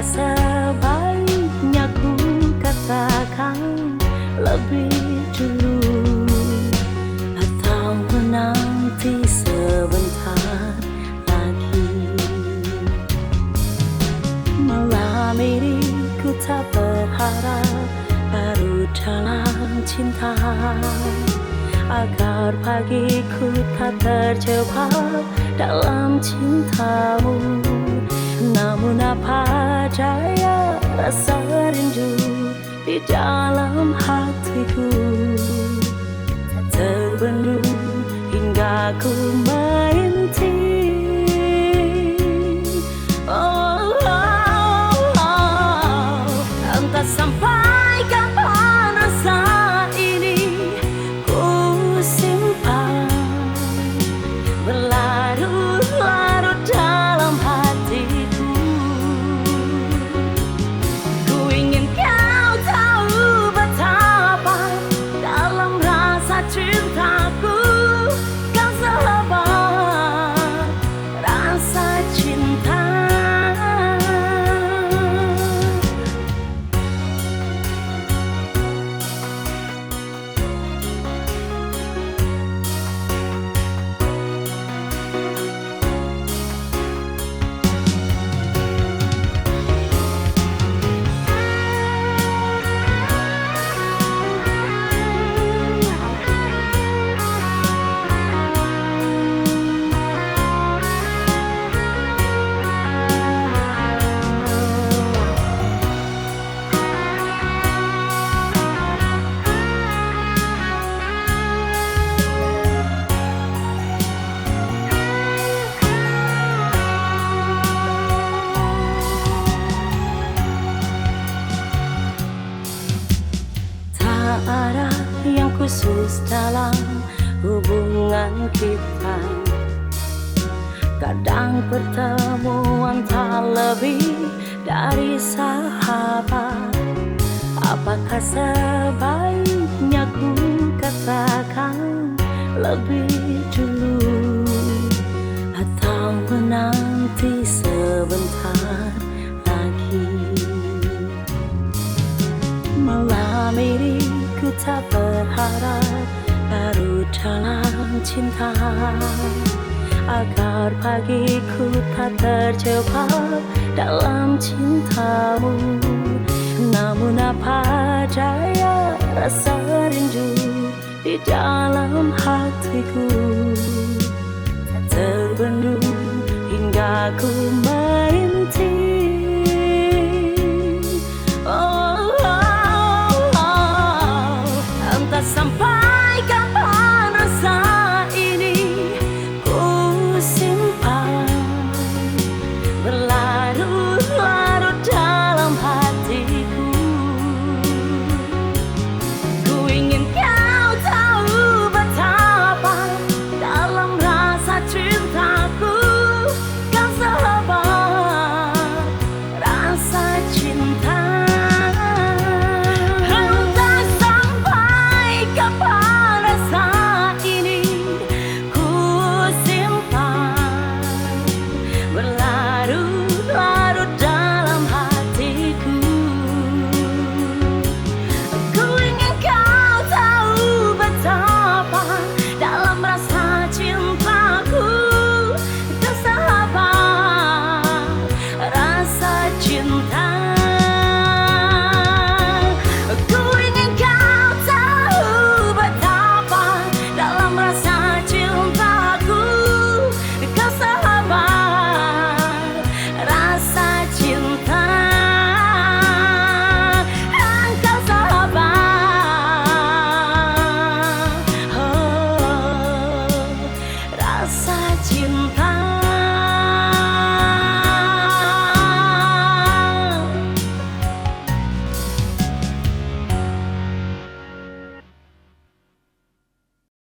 sebaiknya ku katakan lebih dulu, atau menanti sebentar lagi? Malam ini ku tak berharap baru dalam cinta, agar pagiku tak terjebak dalam cintamu. Namun apa daya, rasa rindu di dalam hatiku tak terbendung hingga ku merintih. Oh, oh, oh. Entah sampai kapan rasa ini ku simpan berlarut-larut dalam hatiku. Ku ingin kau tahu betapa dalam rasa cintaku, kau sahabat rasa cinta. Tak ada yang khusus dalam hubungan kita. Kadang pertemuan tak lebih dari sahabat. Apakah sebaiknya ku katakan lebih dulu, atau menanti sebentar lagi? Malam ini ku tak berharap baru dalam cinta, agar pagiku tak terjebak dalam cintamu. Namun apa daya, rasa rindu di dalam hatiku tak terbendung hingga ku